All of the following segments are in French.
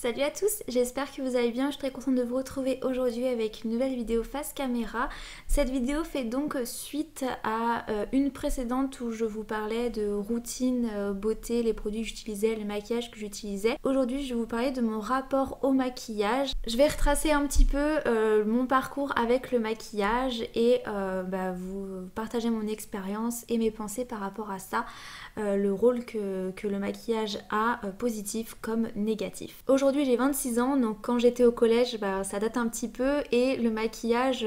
Salut à tous, j'espère que vous allez bien, je suis très contente de vous retrouver aujourd'hui avec une nouvelle vidéo face caméra. Cette vidéo fait donc suite à une précédente où je vous parlais de routine beauté, les produits que j'utilisais, le maquillage que j'utilisais. Aujourd'hui je vais vous parler de mon rapport au maquillage. Je vais retracer un petit peu mon parcours avec le maquillage et vous partager mon expérience et mes pensées par rapport à ça, le rôle que le maquillage a, positif comme négatif. Aujourd'hui j'ai 26 ans, donc quand j'étais au collège, ça date un petit peu et le maquillage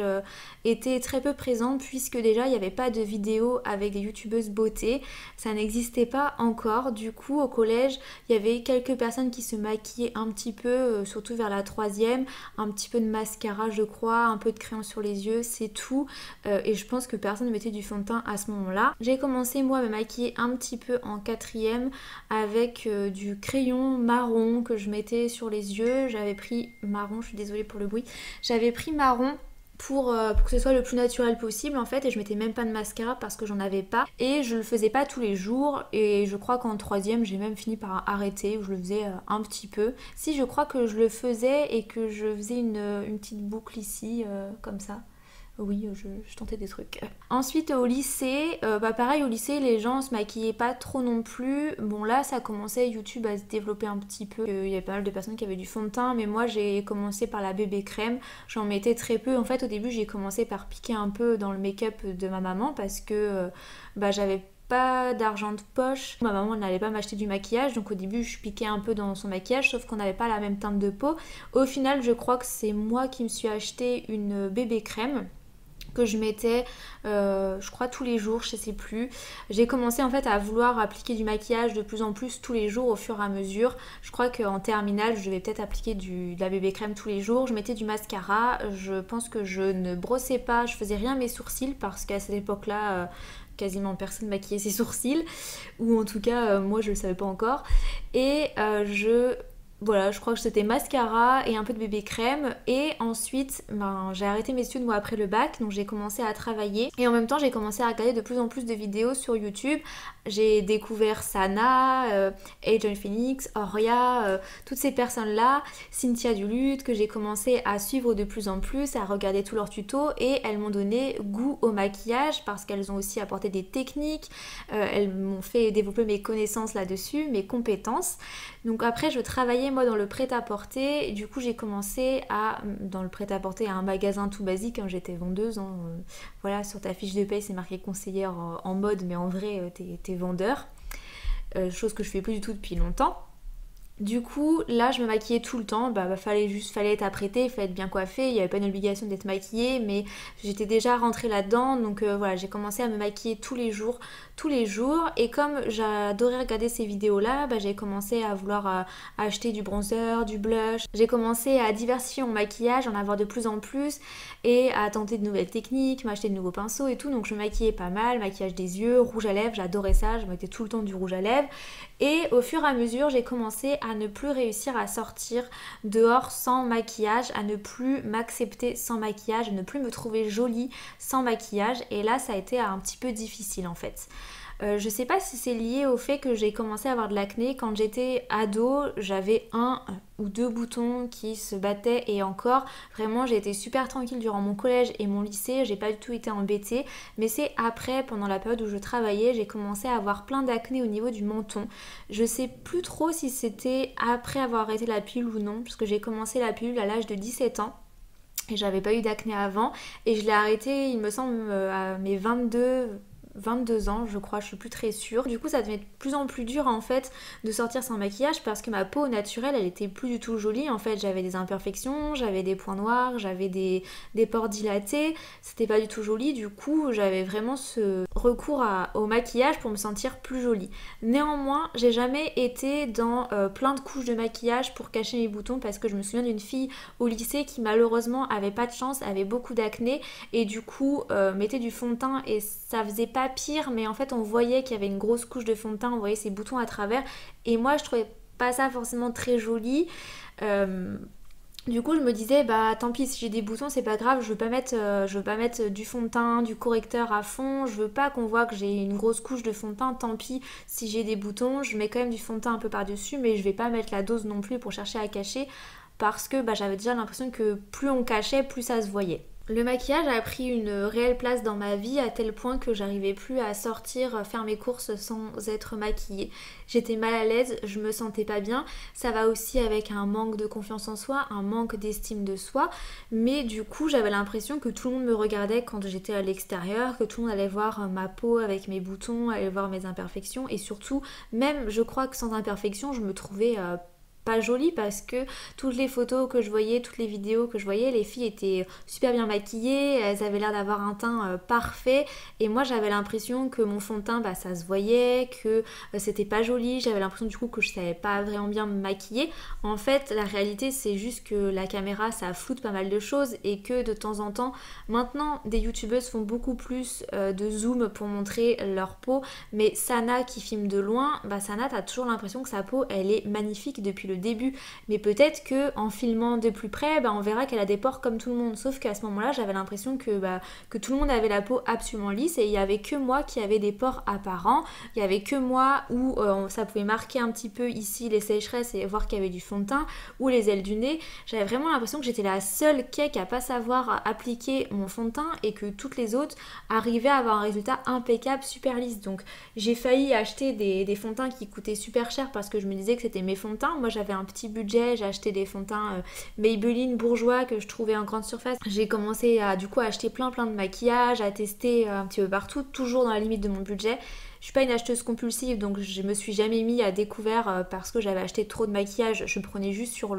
était très peu présent puisque déjà il n'y avait pas de vidéos avec des youtubeuses beauté, ça n'existait pas encore. Du coup au collège il y avait quelques personnes qui se maquillaient un petit peu, surtout vers la troisième, un petit peu de mascara je crois, un peu de crayon sur les yeux, c'est tout. Et je pense que personne ne mettait du fond de teint à ce moment-là. J'ai commencé moi à me maquiller un petit peu en quatrième avec du crayon marron que je mettais sur les yeux. J'avais pris marron, je suis désolée pour le bruit, j'avais pris marron pour que ce soit le plus naturel possible en fait, et je mettais même pas de mascara parce que j'en avais pas et je le faisais pas tous les jours. Et je crois qu'en troisième j'ai même fini par arrêter, où je le faisais un petit peu. Si, je crois que je le faisais et que je faisais une petite boucle ici comme ça. Oui, je tentais des trucs. Ensuite au lycée, pareil, au lycée les gens se maquillaient pas trop non plus. Bon là ça commençait, YouTube à se développer un petit peu. Il y avait pas mal de personnes qui avaient du fond de teint, mais moi j'ai commencé par la bébé crème. J'en mettais très peu. En fait au début j'ai commencé par piquer un peu dans le make-up de ma maman parce que j'avais pas d'argent de poche. Ma maman n'allait pas m'acheter du maquillage, donc au début je piquais un peu dans son maquillage, sauf qu'on n'avait pas la même teinte de peau. Au final je crois que c'est moi qui me suis acheté une bébé crème que je mettais je crois tous les jours, je sais plus. J'ai commencé en fait à vouloir appliquer du maquillage de plus en plus tous les jours au fur et à mesure. Je crois qu'en terminale je devais peut-être appliquer de la bébé crème tous les jours. Je mettais du mascara, je pense que je ne brossais pas, je faisais rien à mes sourcils parce qu'à cette époque là quasiment personne maquillait ses sourcils, ou en tout cas moi je le savais pas encore. Et voilà, je crois que c'était mascara et un peu de bébé crème. Et ensuite, j'ai arrêté mes études moi après le bac, donc j'ai commencé à travailler. Et en même temps, j'ai commencé à regarder de plus en plus de vidéos sur YouTube. J'ai découvert Sana, Agent Phoenix, Oria, toutes ces personnes-là, Cynthia Duluth, que j'ai commencé à suivre de plus en plus, à regarder tous leurs tutos. Et elles m'ont donné goût au maquillage parce qu'elles ont aussi apporté des techniques. Elles m'ont fait développer mes connaissances là-dessus, mes compétences. Donc après, je travaillais moi dans le prêt-à-porter. Du coup, j'ai commencé dans le prêt-à-porter, à un magasin tout basique, hein, j'étais vendeuse. Voilà, sur ta fiche de paye, c'est marqué conseillère en mode, mais en vrai, t'es vendeur. Chose que je fais plus du tout depuis longtemps. Du coup, là, je me maquillais tout le temps. Fallait être apprêtée, il fallait être bien coiffée. Il n'y avait pas une obligation d'être maquillée, mais j'étais déjà rentrée là-dedans. Donc voilà, j'ai commencé à me maquiller tous les jours. Et comme j'adorais regarder ces vidéos-là, j'ai commencé à vouloir acheter du bronzer, du blush. J'ai commencé à diversifier mon maquillage, en avoir de plus en plus et à tenter de nouvelles techniques, m'acheter de nouveaux pinceaux et tout. Donc je me maquillais pas mal, maquillage des yeux, rouge à lèvres, j'adorais ça. Je mettais tout le temps du rouge à lèvres. Et au fur et à mesure, j'ai commencé à ne plus réussir à sortir dehors sans maquillage, à ne plus m'accepter sans maquillage, à ne plus me trouver jolie sans maquillage. Et là, ça a été un petit peu difficile en fait. Je sais pas si c'est lié au fait que j'ai commencé à avoir de l'acné. Quand j'étais ado, j'avais 1 ou 2 boutons qui se battaient et encore, vraiment j'ai été super tranquille durant mon collège et mon lycée, j'ai pas du tout été embêtée. Mais c'est après, pendant la période où je travaillais, j'ai commencé à avoir plein d'acné au niveau du menton. Je sais plus trop si c'était après avoir arrêté la pilule ou non, parce que j'ai commencé la pilule à l'âge de 17 ans. Et j'avais pas eu d'acné avant. Et je l'ai arrêté, il me semble, à mes 22 ans je crois, je suis plus très sûre. Du coup ça devenait de plus en plus dur en fait de sortir sans maquillage parce que ma peau naturelle elle était plus du tout jolie en fait. J'avais des imperfections, j'avais des points noirs, j'avais des pores dilatés, c'était pas du tout joli. Du coup j'avais vraiment ce recours au maquillage pour me sentir plus jolie. Néanmoins j'ai jamais été dans plein de couches de maquillage pour cacher mes boutons parce que je me souviens d'une fille au lycée qui malheureusement avait pas de chance, avait beaucoup d'acné et du coup mettait du fond de teint et ça faisait pas pire, mais en fait on voyait qu'il y avait une grosse couche de fond de teint, on voyait ses boutons à travers et moi je trouvais pas ça forcément très joli. Du coup je me disais bah tant pis si j'ai des boutons c'est pas grave, je veux pas mettre du fond de teint, du correcteur à fond, je veux pas qu'on voit que j'ai une grosse couche de fond de teint, tant pis si j'ai des boutons, je mets quand même du fond de teint un peu par dessus mais je vais pas mettre la dose non plus pour chercher à cacher parce que bah, j'avais déjà l'impression que plus on cachait plus ça se voyait. Le maquillage a pris une réelle place dans ma vie à tel point que j'arrivais plus à sortir faire mes courses sans être maquillée. J'étais mal à l'aise, je me sentais pas bien. Ça va aussi avec un manque de confiance en soi, un manque d'estime de soi. Mais du coup, j'avais l'impression que tout le monde me regardait quand j'étais à l'extérieur, que tout le monde allait voir ma peau avec mes boutons, allait voir mes imperfections. Et surtout, même je crois que sans imperfection, je me trouvais pas jolie parce que toutes les photos que je voyais, toutes les vidéos que je voyais, les filles étaient super bien maquillées, elles avaient l'air d'avoir un teint parfait et moi j'avais l'impression que mon fond de teint bah, ça se voyait, que c'était pas joli, j'avais l'impression du coup que je savais pas vraiment bien me maquiller. En fait la réalité c'est juste que la caméra ça floute pas mal de choses et que de temps en temps, maintenant des youtubeuses font beaucoup plus de zoom pour montrer leur peau, mais Sana qui filme de loin, bah Sana t'as toujours l'impression que sa peau elle est magnifique depuis le début, mais peut-être que en filmant de plus près bah, on verra qu'elle a des pores comme tout le monde, sauf qu'à ce moment là j'avais l'impression que tout le monde avait la peau absolument lisse et il y avait que moi qui avait des pores apparents, il y avait que moi où ça pouvait marquer un petit peu ici les sécheresses et voir qu'il y avait du fond de teint ou les ailes du nez. J'avais vraiment l'impression que j'étais la seule cake à pas savoir appliquer mon fond de teint et que toutes les autres arrivaient à avoir un résultat impeccable, super lisse. Donc j'ai failli acheter des fonds de teint qui coûtaient super cher parce que je me disais que c'était mes fonds de teint. Moi j'avais un petit budget, j'ai acheté des fonds de teint Maybelline bourgeois que je trouvais en grande surface. J'ai commencé à du coup acheter plein de maquillage, à tester un petit peu partout, toujours dans la limite de mon budget. Je suis pas une acheteuse compulsive donc je me suis jamais mis à découvert parce que j'avais acheté trop de maquillage. Je prenais juste sur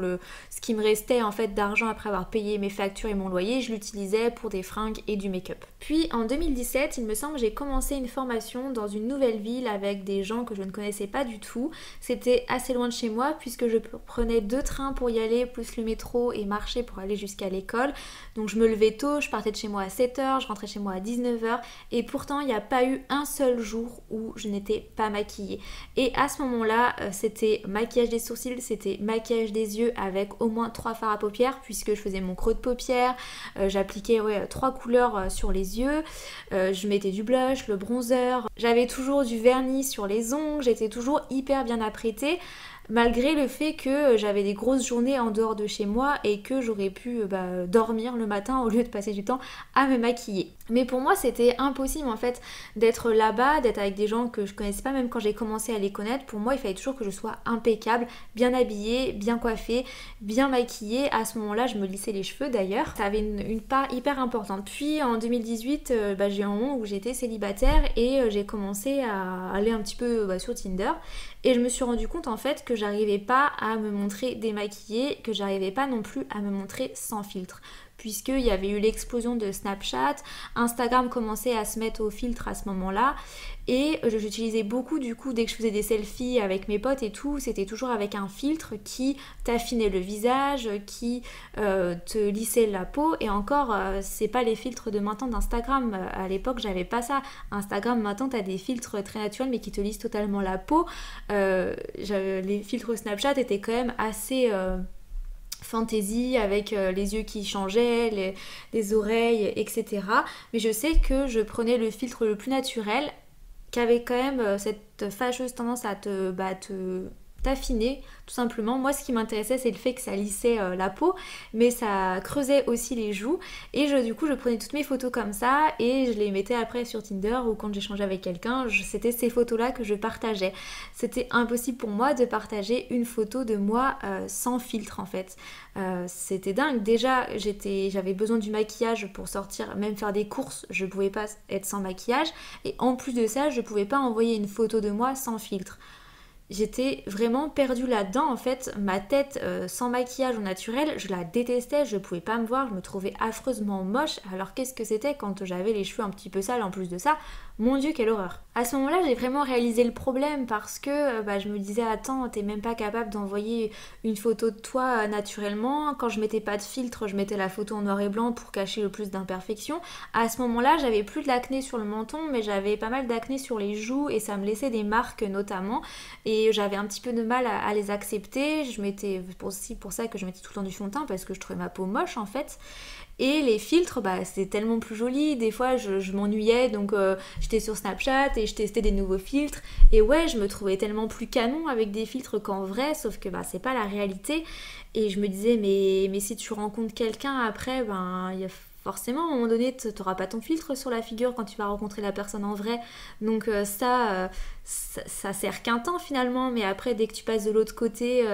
ce qui me restait en fait d'argent après avoir payé mes factures et mon loyer. Je l'utilisais pour des fringues et du make-up. Puis en 2017, il me semble, j'ai commencé une formation dans une nouvelle ville avec des gens que je ne connaissais pas du tout. C'était assez loin de chez moi puisque je prenais 2 trains pour y aller plus le métro et marcher pour aller jusqu'à l'école. Donc je me levais tôt, je partais de chez moi à 7h, je rentrais chez moi à 19h et pourtant il n'y a pas eu un seul jour où je n'étais pas maquillée. Et à ce moment-là, c'était maquillage des sourcils, c'était maquillage des yeux avec au moins 3 fards à paupières puisque je faisais mon creux de paupières, j'appliquais 3 couleurs sur les yeux, je mettais du blush, le bronzer, j'avais toujours du vernis sur les ongles, j'étais toujours hyper bien apprêtée. Malgré le fait que j'avais des grosses journées en dehors de chez moi et que j'aurais pu dormir le matin au lieu de passer du temps à me maquiller. Mais pour moi c'était impossible en fait d'être là-bas, d'être avec des gens que je connaissais pas, même quand j'ai commencé à les connaître. Pour moi il fallait toujours que je sois impeccable, bien habillée, bien coiffée, bien maquillée. À ce moment-là je me lissais les cheveux d'ailleurs, ça avait une part hyper importante. Puis en 2018 j'ai eu un moment où j'étais célibataire et j'ai commencé à aller un petit peu sur Tinder et je me suis rendu compte en fait que j'arrivais pas à me montrer démaquillée, que j'arrivais pas non plus à me montrer sans filtre. Puisqu'il y avait eu l'explosion de Snapchat, Instagram commençait à se mettre au filtre à ce moment-là et j'utilisais beaucoup du coup dès que je faisais des selfies avec mes potes et tout, c'était toujours avec un filtre qui t'affinait le visage, qui te lissait la peau et encore c'est pas les filtres de maintenant d'Instagram, à l'époque j'avais pas ça. Instagram maintenant t'as des filtres très naturels mais qui te lissent totalement la peau. Les filtres Snapchat étaient quand même assez... fantasy avec les yeux qui changeaient, les oreilles, etc. Mais je sais que je prenais le filtre le plus naturel, qui avait quand même cette fâcheuse tendance à t'affiner tout simplement. Moi ce qui m'intéressait c'est le fait que ça lissait la peau mais ça creusait aussi les joues et du coup je prenais toutes mes photos comme ça et je les mettais après sur Tinder ou quand j'échangeais avec quelqu'un, c'était ces photos là que je partageais. C'était impossible pour moi de partager une photo de moi sans filtre en fait. C'était dingue. Déjà j'avais besoin du maquillage pour sortir, même faire des courses, je pouvais pas être sans maquillage et en plus de ça je pouvais pas envoyer une photo de moi sans filtre. J'étais vraiment perdue là-dedans en fait, ma tête sans maquillage au naturel, je la détestais, je pouvais pas me voir, je me trouvais affreusement moche. Alors qu'est-ce que c'était quand j'avais les cheveux un petit peu sales en plus de ça? Mon Dieu, quelle horreur. À ce moment-là, j'ai vraiment réalisé le problème parce que je me disais, attends, t'es même pas capable d'envoyer une photo de toi naturellement. Quand je mettais pas de filtre, je mettais la photo en noir et blanc pour cacher le plus d'imperfections. À ce moment-là, j'avais plus de l'acné sur le menton, mais j'avais pas mal d'acné sur les joues et ça me laissait des marques notamment. Et j'avais un petit peu de mal à les accepter. Je mettais aussi pour ça que je mettais tout le temps du fond de teint parce que je trouvais ma peau moche en fait. Et les filtres, c'était tellement plus joli. Des fois, je m'ennuyais, donc j'étais sur Snapchat et je testais des nouveaux filtres. Et ouais, je me trouvais tellement plus canon avec des filtres qu'en vrai, sauf que c'est pas la réalité. Et je me disais, mais si tu rencontres quelqu'un après, il y a forcément, à un moment donné, tu n'auras pas ton filtre sur la figure quand tu vas rencontrer la personne en vrai. Donc ça sert qu'un temps finalement, mais après, dès que tu passes de l'autre côté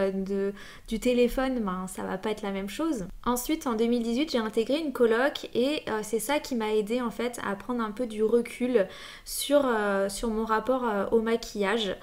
du téléphone, ça va pas être la même chose. Ensuite, en 2018, j'ai intégré une coloc et c'est ça qui m'a aidé en fait à prendre un peu du recul sur mon rapport au maquillage.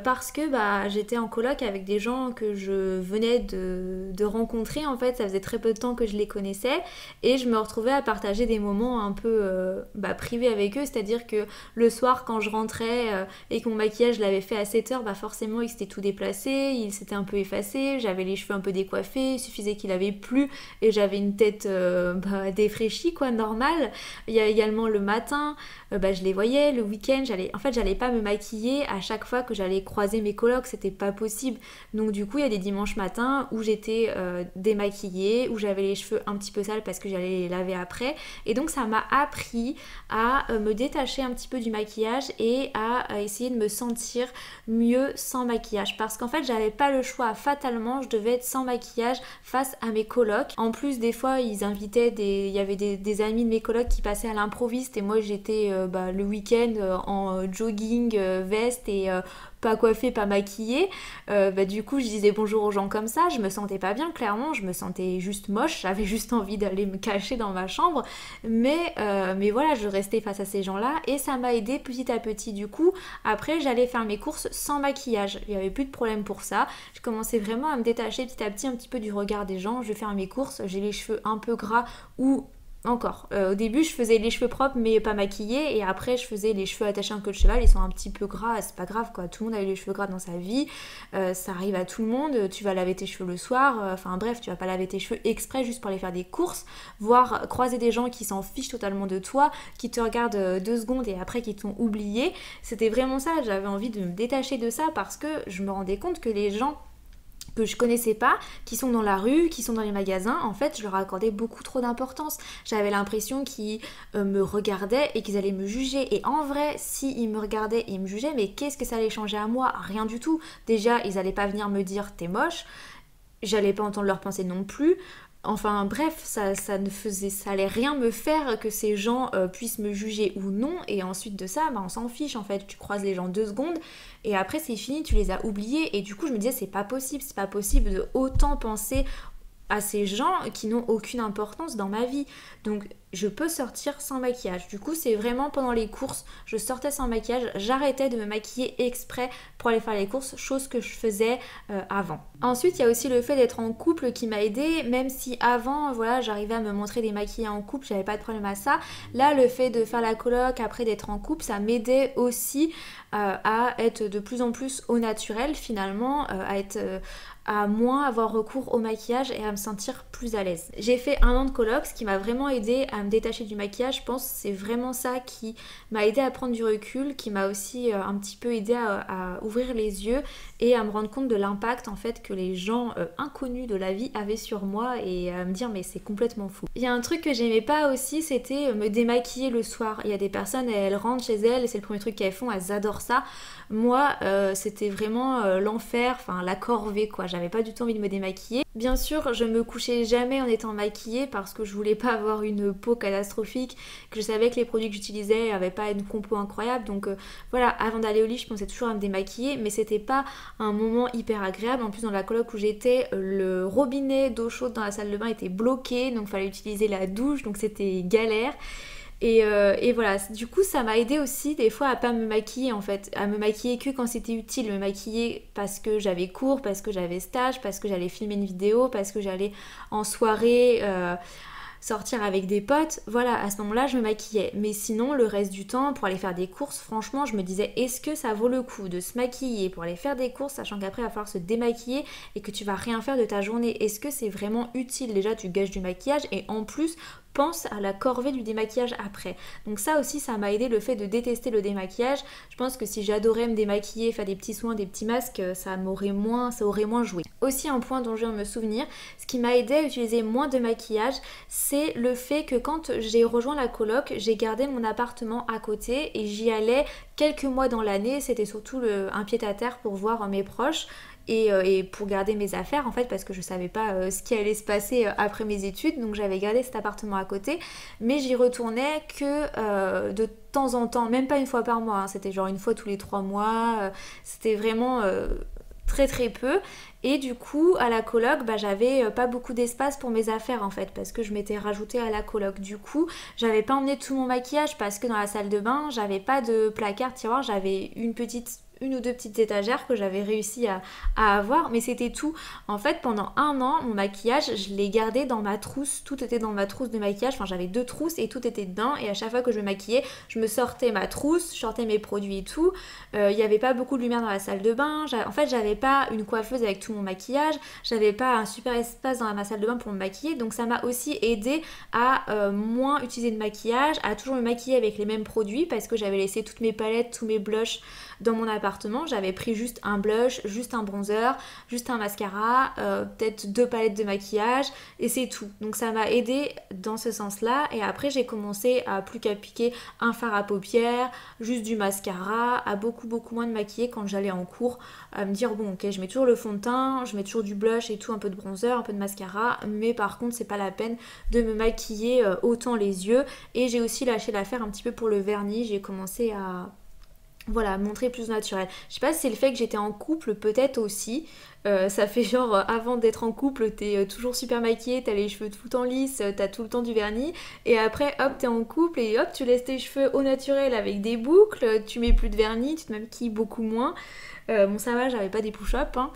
Parce que j'étais en coloc avec des gens que je venais de rencontrer en fait, ça faisait très peu de temps que je les connaissais et je me retrouvais à partager des moments un peu privés avec eux, c'est-à-dire que le soir quand je rentrais et que mon maquillage je l'avais fait à 7h, forcément il s'était tout déplacé, il s'était un peu effacé, j'avais les cheveux un peu décoiffés, il suffisait qu'il avait plu et j'avais une tête défraîchie quoi, normale. Il y a également le matin, je les voyais, le week-end, j'allais pas me maquiller à chaque fois que j'allais croiser mes colocs, c'était pas possible. Donc du coup, il y a des dimanches matins où j'étais démaquillée, où j'avais les cheveux un petit peu sales parce que j'allais les laver après. Et donc ça m'a appris à me détacher un petit peu du maquillage et à essayer de me sentir mieux sans maquillage. Parce qu'en fait, j'avais pas le choix. Fatalement, je devais être sans maquillage face à mes colocs. En plus, des fois, ils invitaient il y avait des amis de mes colocs qui passaient à l'improviste et moi j'étais le week-end en jogging, veste et pas coiffée, pas maquillée. Du coup, je disais bonjour aux gens comme ça, je me sentais pas bien, clairement, je me sentais juste moche, j'avais juste envie d'aller me cacher dans ma chambre, mais voilà, je restais face à ces gens-là et ça m'a aidé petit à petit. Du coup, après, j'allais faire mes courses sans maquillage, il n'y avait plus de problème pour ça. Je commençais vraiment à me détacher petit à petit un petit peu du regard des gens. Je vais faire mes courses, j'ai les cheveux un peu gras ou encore. Au début, je faisais les cheveux propres mais pas maquillés et après, je faisais les cheveux attachés en queue de cheval. Ils sont un petit peu gras, c'est pas grave quoi. Tout le monde a eu les cheveux gras dans sa vie. Ça arrive à tout le monde. Tu vas laver tes cheveux le soir. Enfin bref, tu vas pas laver tes cheveux exprès juste pour aller faire des courses. Voire croiser des gens qui s'en fichent totalement de toi, qui te regardent 2 secondes et après qui t'ont oublié. C'était vraiment ça. J'avais envie de me détacher de ça parce que je me rendais compte que les gens que je connaissais pas, qui sont dans la rue, qui sont dans les magasins, en fait, je leur accordais beaucoup trop d'importance. J'avais l'impression qu'ils me regardaient et qu'ils allaient me juger. Et en vrai, s'ils me regardaient et ils me jugeaient, mais qu'est-ce que ça allait changer à moi? Rien du tout. Déjà, ils allaient pas venir me dire t'es moche. J'allais pas entendre leurs pensées non plus. Enfin bref, ça allait rien me faire que ces gens puissent me juger ou non, et ensuite de ça, on s'en fiche en fait, tu croises les gens 2 secondes et après c'est fini, tu les as oubliés, et du coup je me disais c'est pas possible de autant penser à ces gens qui n'ont aucune importance dans ma vie. Donc je peux sortir sans maquillage. Du coup, c'est vraiment pendant les courses, je sortais sans maquillage, j'arrêtais de me maquiller exprès pour aller faire les courses, chose que je faisais avant. Ensuite, il y a aussi le fait d'être en couple qui m'a aidée, même si avant, voilà, j'arrivais à me montrer démaquillée en couple, j'avais pas de problème à ça. Là, le fait de faire la coloc, après d'être en couple, ça m'aidait aussi à être de plus en plus au naturel finalement, à moins avoir recours au maquillage et à me sentir plus à l'aise. J'ai fait 1 an de coloc, ce qui m'a vraiment aidé à me détacher du maquillage. Je pense que c'est vraiment ça qui m'a aidé à prendre du recul, qui m'a aussi un petit peu aidé à ouvrir les yeux et à me rendre compte de l'impact en fait que les gens inconnus de la vie avaient sur moi, et à me dire mais c'est complètement fou. Il y a un truc que j'aimais pas aussi, c'était me démaquiller le soir. Il y a des personnes, elles rentrent chez elles et c'est le premier truc qu'elles font, elles adorent ça. Moi, c'était vraiment l'enfer, enfin la corvée quoi. J'avais pas du tout envie de me démaquiller. Bien sûr, je me couchais jamais en étant maquillée parce que je voulais pas avoir une peau catastrophique, que je savais que les produits que j'utilisais avaient pas une compo incroyable. Donc voilà, avant d'aller au lit, je pensais toujours à me démaquiller, mais c'était pas un moment hyper agréable. En plus, dans la coloc où j'étais, le robinet d'eau chaude dans la salle de bain était bloqué, donc fallait utiliser la douche, donc c'était galère. Et voilà, du coup ça m'a aidé aussi des fois à pas me maquiller en fait, à me maquiller que quand c'était utile, me maquiller parce que j'avais cours, parce que j'avais stage, parce que j'allais filmer une vidéo, parce que j'allais en soirée, sortir avec des potes, voilà, à ce moment-là je me maquillais. Mais sinon le reste du temps pour aller faire des courses, franchement je me disais est-ce que ça vaut le coup de se maquiller pour aller faire des courses sachant qu'après il va falloir se démaquiller et que tu vas rien faire de ta journée. Est-ce que c'est vraiment utile? Déjà tu gâches du maquillage et en plus pense à la corvée du démaquillage après. Donc ça aussi ça m'a aidé, le fait de détester le démaquillage. Je pense que si j'adorais me démaquiller, faire des petits soins, des petits masques, ça aurait moins joué. Aussi un point dont je viens de me souvenir, ce qui m'a aidé à utiliser moins de maquillage, c'est le fait que quand j'ai rejoint la coloc, j'ai gardé mon appartement à côté et j'y allais quelques mois dans l'année. C'était surtout un pied-à-terre pour voir mes proches. Et pour garder mes affaires en fait, parce que je savais pas ce qui allait se passer après mes études, donc j'avais gardé cet appartement à côté, mais j'y retournais que de temps en temps, même pas une fois par mois, hein, c'était genre une fois tous les 3 mois, c'était vraiment très très peu. Et du coup à la coloc j'avais pas beaucoup d'espace pour mes affaires en fait, parce que je m'étais rajoutée à la coloc. Du coup j'avais pas emmené tout mon maquillage parce que dans la salle de bain j'avais pas de placard tiroir, j'avais une ou deux petites étagères que j'avais réussi à avoir, mais c'était tout. En fait, pendant un an, mon maquillage, je l'ai gardé dans ma trousse. Tout était dans ma trousse de maquillage. Enfin, j'avais 2 trousses et tout était dedans. Et à chaque fois que je me maquillais, je me sortais ma trousse, je sortais mes produits et tout. Il n'y avait pas beaucoup de lumière dans la salle de bain. En fait, j'avais pas une coiffeuse avec tout mon maquillage. J'avais pas un super espace dans ma salle de bain pour me maquiller. Donc ça m'a aussi aidé à moins utiliser de maquillage, à toujours me maquiller avec les mêmes produits parce que j'avais laissé toutes mes palettes, tous mes blushs dans mon appartement. J'avais pris juste un blush, juste un bronzer, juste un mascara, peut-être 2 palettes de maquillage et c'est tout. Donc ça m'a aidé dans ce sens-là. Et après j'ai commencé à plus qu'appliquer un fard à paupières, juste du mascara, à beaucoup moins de maquiller quand j'allais en cours, à me dire bon ok je mets toujours le fond de teint, je mets toujours du blush et tout, un peu de bronzer, un peu de mascara, mais par contre c'est pas la peine de me maquiller autant les yeux. Et j'ai aussi lâché l'affaire un petit peu pour le vernis, j'ai commencé à montrer plus naturel. Je sais pas si c'est le fait que j'étais en couple, peut-être aussi. Ça fait genre avant d'être en couple, t'es toujours super maquillée, t'as les cheveux tout le temps lisses, t'as tout le temps du vernis. Et après, hop, t'es en couple et hop, tu laisses tes cheveux au naturel avec des boucles, tu mets plus de vernis, tu te maquilles beaucoup moins. Bon, ça va, j'avais pas des push-ups, hein.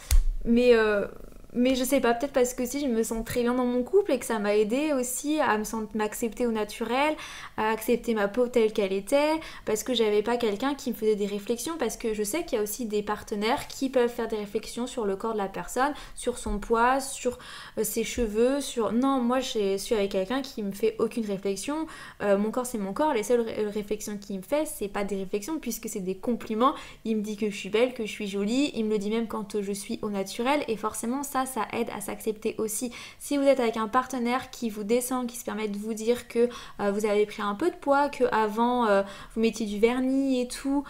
Mais je sais pas, peut-être parce que si je me sens très bien dans mon couple et que ça m'a aidé aussi à m'accepter au naturel, à accepter ma peau telle qu'elle était, parce que j'avais pas quelqu'un qui me faisait des réflexions, parce que je sais qu'il y a aussi des partenaires qui peuvent faire des réflexions sur le corps de la personne, sur son poids, sur ses cheveux, sur... Non, moi je suis avec quelqu'un qui me fait aucune réflexion, mon corps c'est mon corps, les seules réflexions qu'il me fait c'est pas des réflexions puisque c'est des compliments, il me dit que je suis belle, que je suis jolie, il me le dit même quand je suis au naturel et forcément ça aide à s'accepter aussi. Si vous êtes avec un partenaire qui vous descend, qui se permet de vous dire que vous avez pris un peu de poids, que avant vous mettiez du vernis et tout,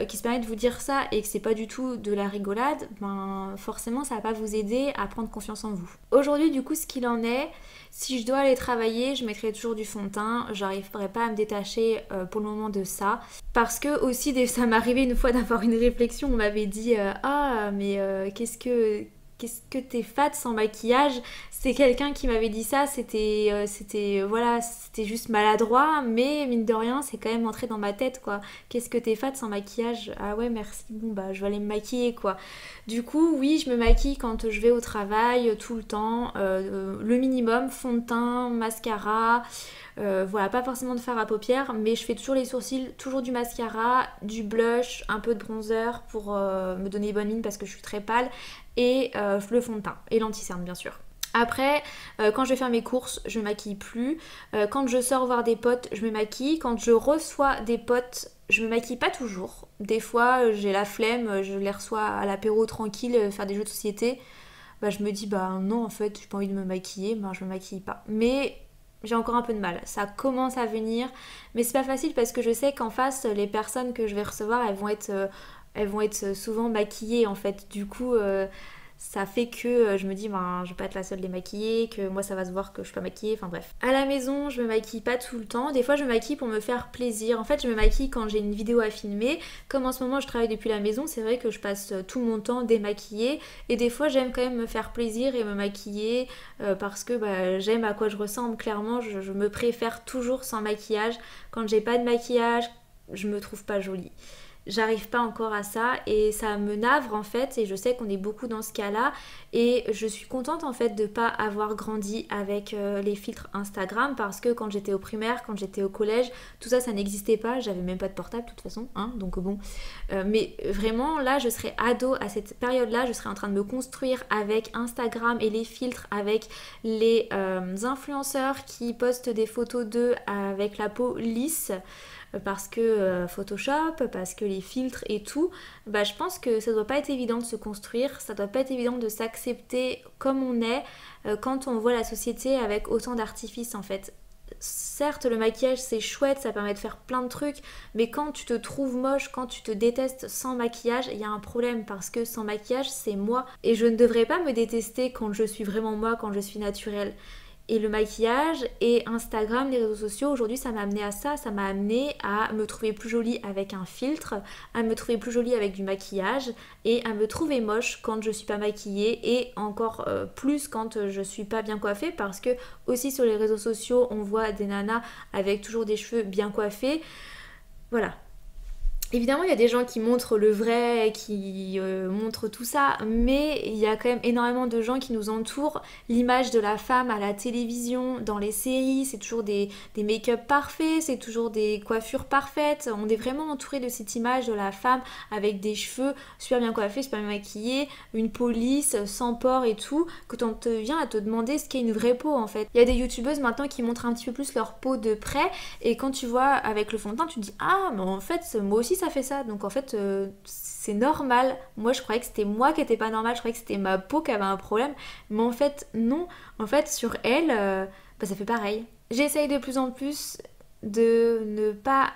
qui se permet de vous dire ça et que c'est pas du tout de la rigolade, ben forcément ça va pas vous aider à prendre confiance en vous. Aujourd'hui du coup ce qu'il en est, si je dois aller travailler, je mettrai toujours du fond de teint, j'arriverai pas à me détacher pour le moment de ça. Parce que aussi ça m'est arrivé une fois d'avoir une réflexion, on m'avait dit ah mais qu'est-ce que t'es fat sans maquillage? C'est quelqu'un qui m'avait dit ça, c'était juste maladroit, mais mine de rien, c'est quand même entré dans ma tête quoi. Qu'est-ce que t'es fat sans maquillage? Ah ouais, merci, bon bah je vais aller me maquiller quoi. Du coup, oui, je me maquille quand je vais au travail, tout le temps, le minimum, fond de teint, mascara. Pas forcément de fard à paupières, mais je fais toujours les sourcils, toujours du mascara, du blush, un peu de bronzer pour me donner bonne mine parce que je suis très pâle, et le fond de teint et l'anti-cerne bien sûr. Après, quand je vais faire mes courses, je me maquille plus. Quand je sors voir des potes, je me maquille. Quand je reçois des potes, je me maquille pas toujours. Des fois, j'ai la flemme, je les reçois à l'apéro tranquille, faire des jeux de société. Je me dis, non, en fait, j'ai pas envie de me maquiller, je me maquille pas. Mais j'ai encore un peu de mal. Ça commence à venir, mais c'est pas facile parce que je sais qu'en face, les personnes que je vais recevoir, elles vont être souvent maquillées en fait. Du coup... ça fait que je me dis je vais pas être la seule démaquillée, que moi ça va se voir que je suis pas maquillée, enfin bref. À la maison je me maquille pas tout le temps, des fois je me maquille pour me faire plaisir. En fait je me maquille quand j'ai une vidéo à filmer, comme en ce moment je travaille depuis la maison, c'est vrai que je passe tout mon temps démaquillée et des fois j'aime quand même me faire plaisir et me maquiller parce que j'aime à quoi je ressemble. Clairement je me préfère toujours sans maquillage. Quand j'ai pas de maquillage, je me trouve pas jolie. j'arrive pas encore à ça et ça me navre en fait, et je sais qu'on est beaucoup dans ce cas-là, et je suis contente en fait de pas avoir grandi avec les filtres Instagram, parce que quand j'étais au primaire, quand j'étais au collège, tout ça n'existait pas, j'avais même pas de portable de toute façon, hein, donc bon. Mais vraiment là je serais ado à cette période-là, je serais en train de me construire avec Instagram et les filtres, avec les influenceurs qui postent des photos d'eux avec la peau lisse, parce que Photoshop, parce que les filtres et tout, bah, je pense que ça doit pas être évident de se construire, ça doit pas être évident de s'accepter comme on est quand on voit la société avec autant d'artifices en fait. Certes, le maquillage c'est chouette, ça permet de faire plein de trucs, mais quand tu te trouves moche, quand tu te détestes sans maquillage, il y a un problème, parce que sans maquillage c'est moi, et je ne devrais pas me détester quand je suis vraiment moi, quand je suis naturelle. Et le maquillage et Instagram, les réseaux sociaux, aujourd'hui ça m'a amené à ça, ça m'a amené à me trouver plus jolie avec un filtre, à me trouver plus jolie avec du maquillage, et à me trouver moche quand je suis pas maquillée, et encore plus quand je suis pas bien coiffée, parce que aussi sur les réseaux sociaux on voit des nanas avec toujours des cheveux bien coiffés. Voilà. Évidemment, il y a des gens qui montrent le vrai, qui montrent tout ça, mais il y a quand même énormément de gens qui nous entourent. L'image de la femme à la télévision, dans les séries, c'est toujours des make-up parfaits, c'est toujours des coiffures parfaites. On est vraiment entouré de cette image de la femme avec des cheveux super bien coiffés, super bien maquillés, une peau lisse, sans pores et tout, que t'en te viens à te demander ce qu'est une vraie peau en fait. Il y a des youtubeuses maintenant qui montrent un petit peu plus leur peau de près, et quand tu vois avec le fond de teint, tu te dis « Ah, mais en fait, moi aussi ça fait ça, donc en fait c'est normal. » Moi je croyais que c'était moi qui était pas normal, je croyais que c'était ma peau qui avait un problème, mais en fait non, en fait sur elle bah, ça fait pareil. J'essaye de plus en plus de ne pas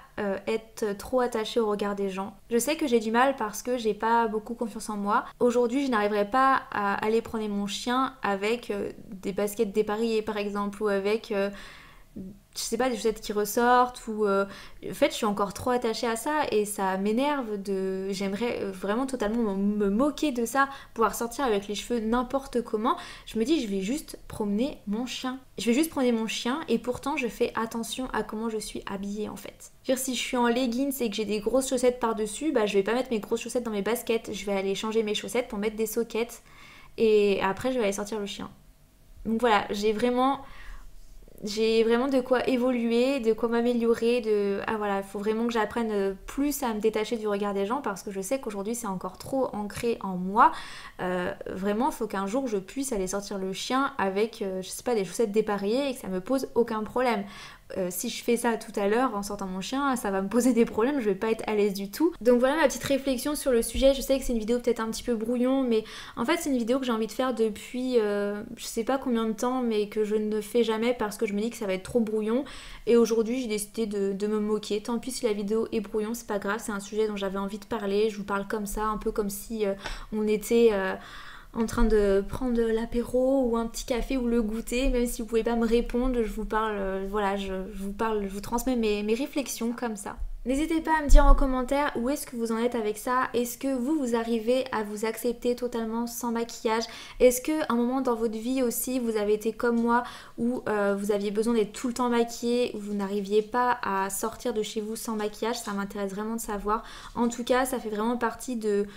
être trop attachée au regard des gens. Je sais que j'ai du mal parce que j'ai pas beaucoup confiance en moi. Aujourd'hui je n'arriverai pas à aller promener mon chien avec des baskets dépareillées par exemple, ou avec je sais pas, des chaussettes qui ressortent, ou en fait je suis encore trop attachée à ça et ça m'énerve. J'aimerais vraiment totalement me moquer de ça, pouvoir sortir avec les cheveux n'importe comment. Je me dis je vais juste promener mon chien. Je vais juste promener mon chien, et pourtant je fais attention à comment je suis habillée en fait. Dire, si je suis en leggings et que j'ai des grosses chaussettes par-dessus, bah je vais pas mettre mes grosses chaussettes dans mes baskets, je vais aller changer mes chaussettes pour mettre des soquettes, et après je vais aller sortir le chien. Donc voilà, j'ai vraiment de quoi évoluer, de quoi m'améliorer, ah voilà, il faut vraiment que j'apprenne plus à me détacher du regard des gens, parce que je sais qu'aujourd'hui c'est encore trop ancré en moi. Vraiment, il faut qu'un jour je puisse aller sortir le chien avec, je sais pas, des chaussettes dépareillées et que ça me pose aucun problème. Si je fais ça tout à l'heure en sortant mon chien, ça va me poser des problèmes, je vais pas être à l'aise du tout. Donc voilà ma petite réflexion sur le sujet. Je sais que c'est une vidéo peut-être un petit peu brouillon, mais en fait c'est une vidéo que j'ai envie de faire depuis je sais pas combien de temps, mais que je ne fais jamais parce que je me dis que ça va être trop brouillon. Et aujourd'hui j'ai décidé de me moquer. Tant pis si la vidéo est brouillon, c'est pas grave, c'est un sujet dont j'avais envie de parler. Je vous parle comme ça, un peu comme si on était en train de prendre l'apéro ou un petit café ou le goûter, même si vous pouvez pas me répondre, je vous parle, voilà, je vous transmets mes réflexions comme ça. N'hésitez pas à me dire en commentaire où est-ce que vous en êtes avec ça. Est-ce que vous arrivez à vous accepter totalement sans maquillage? Est-ce qu'à un moment dans votre vie aussi vous avez été comme moi, où vous aviez besoin d'être tout le temps maquillée, où vous n'arriviez pas à sortir de chez vous sans maquillage? Ça m'intéresse vraiment de savoir. En tout cas ça fait vraiment partie de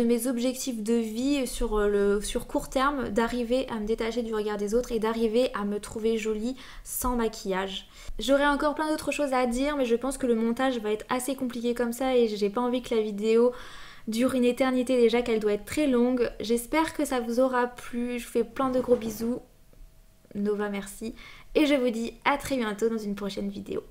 mes objectifs de vie sur court terme, d'arriver à me détacher du regard des autres et d'arriver à me trouver jolie sans maquillage. J'aurais encore plein d'autres choses à dire, mais je pense que le montage va être assez compliqué comme ça, et j'ai pas envie que la vidéo dure une éternité, déjà qu'elle doit être très longue. J'espère que ça vous aura plu, je vous fais plein de gros bisous. Nova merci, et je vous dis à très bientôt dans une prochaine vidéo.